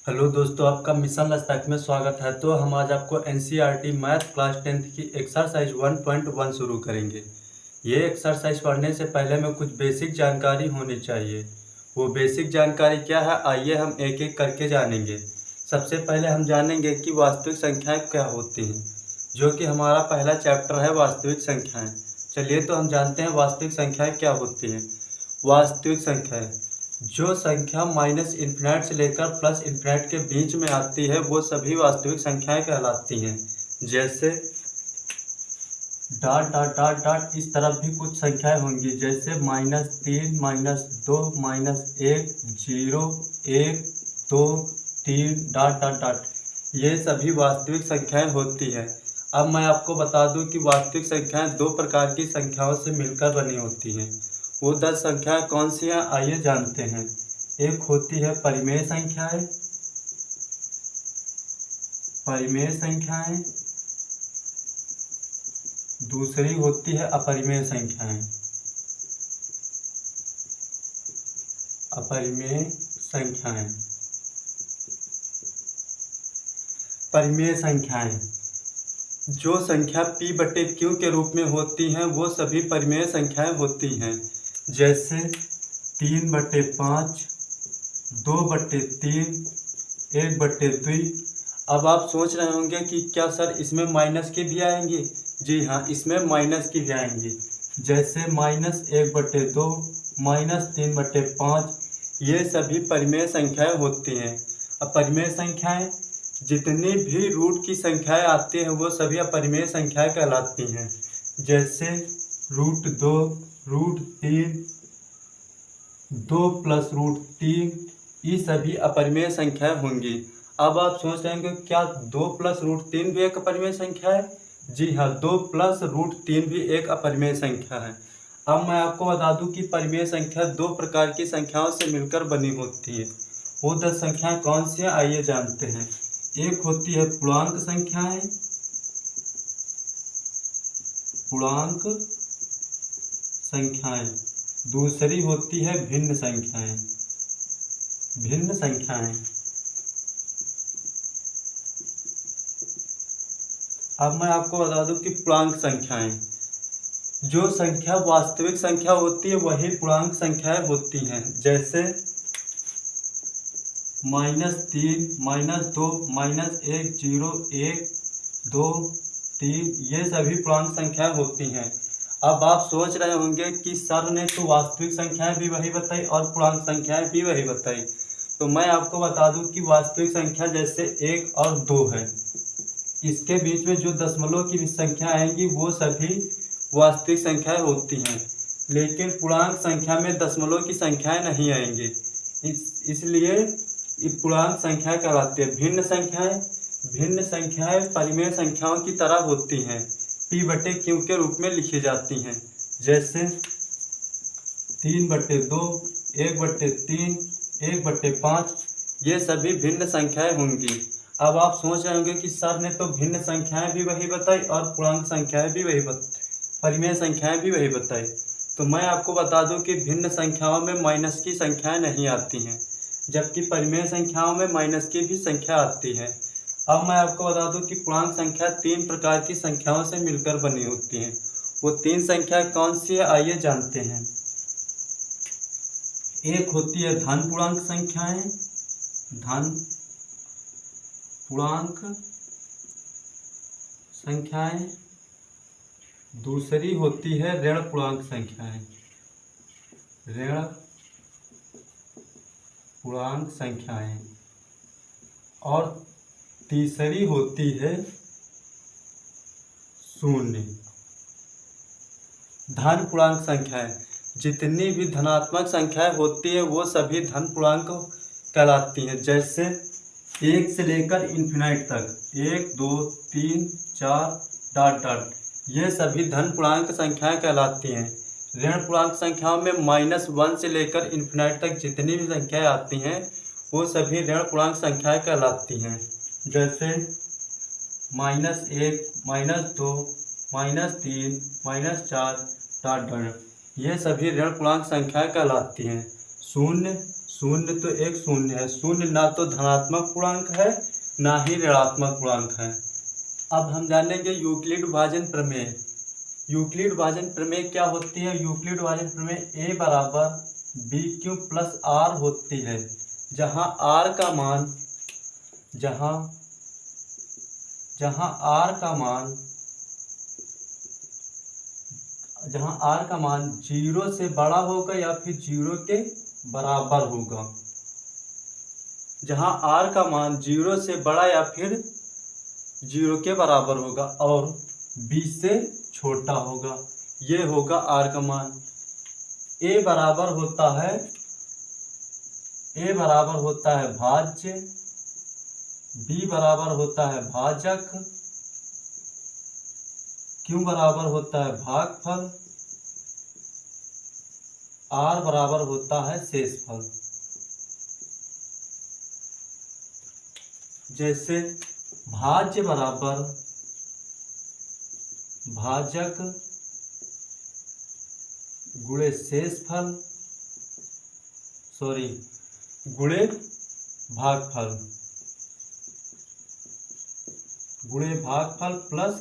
Hello दोस्तों, आपका mission लस्ताक में स्वागत है। तो हम आज आपको एनसीईआरटी मैथ क्लास 10th की एक्सरसाइज 1.1 शुरू करेंगे। ये एक्सरसाइज पढ़ने से पहले में कुछ बेसिक जानकारी होनी चाहिए। वो बेसिक जानकारी क्या है, आइए हम एक एक करके जानेंगे। सबसे पहले हम जानेंगे कि वास्तविक संख्याएं क्या होती हैं, जो कि हमारा पहला चैप्टर है वास्तविक संख्याएँ। चलिए तो हम जानते हैं वास्तविक संख्याएँ क्या होती हैं। वास्तविक संख्याएँ जो संख्या माइनस इन्फिनाइट से लेकर प्लस इन्फिनाइट के बीच में आती है वो सभी वास्तविक संख्याएं कहलाती हैं। जैसे डॉट डॉट डॉट डॉट इस तरफ भी कुछ संख्याएं होंगी, जैसे -3, -2, -1, 0, 1, 2, 3 डॉट डॉट डॉट। ये सभी वास्तविक संख्याएं होती हैं। अब मैं आपको बता दूं कि वास्तविक संख्याएं दो प्रकार की संख्याओं से मिलकर बनी होती हैं। वो 10 संख्याएं कौन सी हैं, आइए जानते हैं। एक होती है परिमेय संख्याएं, परिमेय संख्याएं। दूसरी होती है अपरिमेय संख्याएं, अपरिमेय संख्याएं। परिमेय संख्याएं जो संख्या p/q के रूप में होती हैं वो सभी परिमेय संख्याएं होती हैं। जैसे 3/5, 2/3, 1/2। अब आप सोच रहे होंगे कि क्या सर इसमें माइनस की भी आएंगी। जी हाँ, इसमें माइनस की भी आएंगी। जैसे -1/2, -3/5। ये सभी परिमेय संख्याएं होती हैं। अब परिमेय संख्याएं जितनी भी रूट की संख्याएं आती हैं वो सभी अपरिमेय संख्याएं कहलाती हैं। जैसे √2, √3, 2 + √3, ये सभी अपरिमेय संख्याएं होंगी। अब आप सोच रहे हैं क्या 2 + √3 भी एक अपरिमेय संख्या है। जी हाँ, 2 + √3 भी एक अपरिमेय संख्या है। अब मैं आपको बता दूं कि परिमेय संख्या दो प्रकार की संख्याओं से मिलकर बनी होती है। वो 10 संख्याएं कौन सी हैं, आइए जानते हैं। एक होती है पूर्णांक संख्याएं, पूर्णांक संख्याएं। दूसरी होती है भिन्न संख्याएं, भिन्न संख्याएं। अब मैं आपको बता दूं कि पूर्णांक संख्याएं, जो संख्या वास्तविक संख्या होती है वही पूर्णांक संख्याएं होती हैं। जैसे -3, -2, -1, 0, 1, 2, 3 ये सभी पूर्णांक संख्याएं होती हैं। अब आप सोच रहे होंगे कि सर ने तो वास्तविक संख्याएं भी वही बताई और पूर्णांक संख्याएं भी वही बताई। तो मैं आपको बता दूं कि वास्तविक संख्या जैसे 1 और 2 है, इसके बीच में जो दशमलव की संख्या आएंगी वो सभी वास्तविक संख्याएं होती हैं। लेकिन पूर्णांक संख्या में दशमलव की संख्याएं नहीं आएंगी, इसलिए पूर्णांक संख्या कहलाती है। भिन्न संख्याएं, भिन्न संख्याएं परिमेय संख्याओं की तरह होती हैं, p/q के रूप में लिखी जाती हैं। जैसे 3/2, 1/3, 1/5 ये सभी भिन्न संख्याएं होंगी। अब आप सोच रहे होंगे कि सर ने तो भिन्न संख्याएं भी वही बताई और पूर्णांक संख्याएं भी वही परिमेय संख्याएं भी वही बताई। तो मैं आपको बता दूं कि भिन्न संख्याओं में माइनस की संख्याएं नहीं आती हैं, जबकि परिमेय संख्याओं में माइनस की भी संख्या आती है। अब मैं आपको बता दूं कि पूर्णांक संख्या 3 प्रकार की संख्याओं से मिलकर बनी होती हैं। वो 3 संख्या कौन सी है, आइए जानते हैं। एक होती है धन पूर्णांक संख्याएं, धन पूर्णांक संख्याएं। दूसरी होती है ऋण पूर्णांक संख्याएं, ऋण पूर्णांक संख्याएं। और तीसरी होती है शून्य। धन पूर्णांक संख्याएं जितनी भी धनात्मक संख्याएं होती है वो सभी धन पूर्णांक कहलाती हैं। जैसे 1 से लेकर इन्फिनाइट तक 1, 2, 3, 4 डॉट डॉट ये सभी धन पूर्णांक संख्याएं कहलाती हैं। ऋण पूर्णांक संख्याओं में -1 से लेकर इन्फिनाइट तक जितनी भी संख्याएं आती हैं वो सभी ऋण पूर्णांक संख्याएं कहलाती हैं। जैसे -1, -2, -3, -4 डॉट डॉट ये सभी ऋण पूर्णांक संख्याएं कहलाती हैं। शून्य, शून्य तो एक शून्य है, शून्य ना तो धनात्मक पूर्णांक है ना ही ऋणात्मक पूर्णांक है। अब हम जानेंगे यूक्लिड विभाजन प्रमेय। यूक्लिड विभाजन प्रमेय क्या होती है? यूक्लिड विभाजन प्रमेय a बराबर बी क्यू प्लस आर होती है, जहाँ आर का मान जहाँ आर का मान 0 से बड़ा होगा या फिर 0 के बराबर होगा। जहाँ आर का मान 0 से बड़ा या फिर 0 के बराबर होगा और b से छोटा होगा, ये होगा आर का मान। a बराबर होता है भाज्य, b बराबर होता है भाजक, q बराबर होता है भागफल, r बराबर होता है शेषफल। जैसे भाज्य बराबर भाजक गुणे शेषफल गुणे भागफल प्लस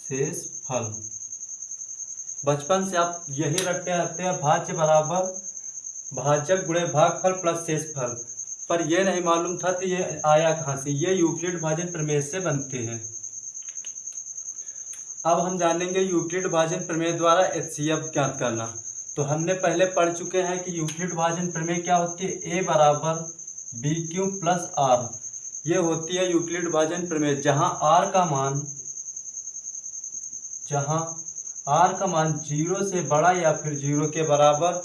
शेषफल। बचपन से आप यही रटते आते हैं, भाज्य बराबर भाजक गुणे भागफल प्लस शेषफल, पर यह नहीं मालूम था कि ये आया कहाँ से। ये यूक्लिड विभाजन प्रमेय से बनते हैं। अब हम जानेंगे यूक्लिड विभाजन प्रमेय द्वारा HCF ज्ञात करना। तो हमने पहले पढ़ चुके हैं कि यूक्लिड विभाजन प्रमेय क्या होती है, a बराबर बी क्यू प्लस आर। ये होती है यूक्लिड विभाजन प्रमेय, जहाँ आर का मान 0 से बड़ा या फिर 0 के बराबर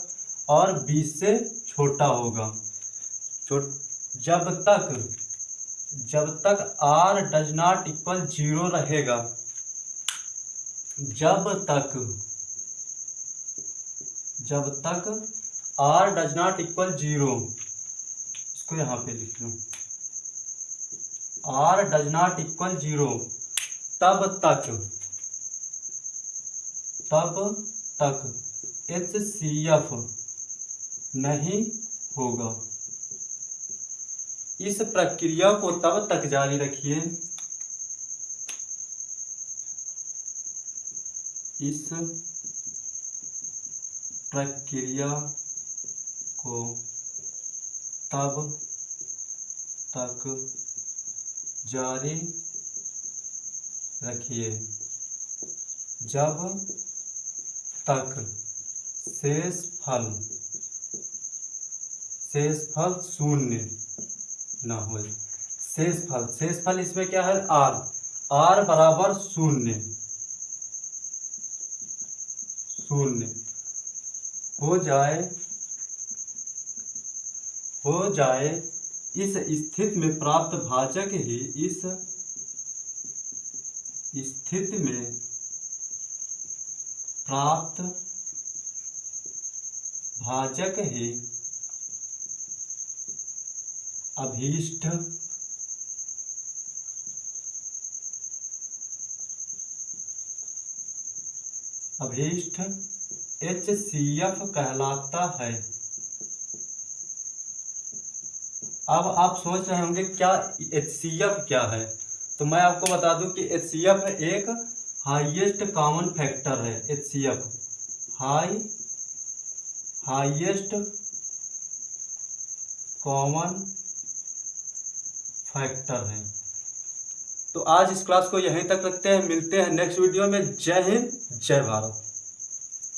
और 20 से छोटा होगा। जब तक r डज नॉट इक्वल 0 रहेगा, जब तक r डज नॉट इक्वल 0, इसको यहाँ पे लिख लो, r डज नॉट इक्वल 0, तब तक HCF नहीं होगा। इस प्रक्रिया को तब तक जारी रखिए, इस प्रक्रिया को तब तक जारी रखिए जब तक शेषफल शून्य न हो। शेषफल इसमें क्या है, r बराबर शून्य हो जाए। इस स्थिति में प्राप्त भाजक ही अभीष्ट HCF कहलाता है। अब आप सोच रहे होंगे क्या HCF क्या है, तो मैं आपको बता दूं कि HCF एक हाईएस्ट कॉमन फैक्टर है। HCF हाईएस्ट कॉमन फैक्टर है। तो आज इस क्लास को यहीं तक रखते हैं, मिलते हैं नेक्स्ट वीडियो में। जय हिंद, जय भारत।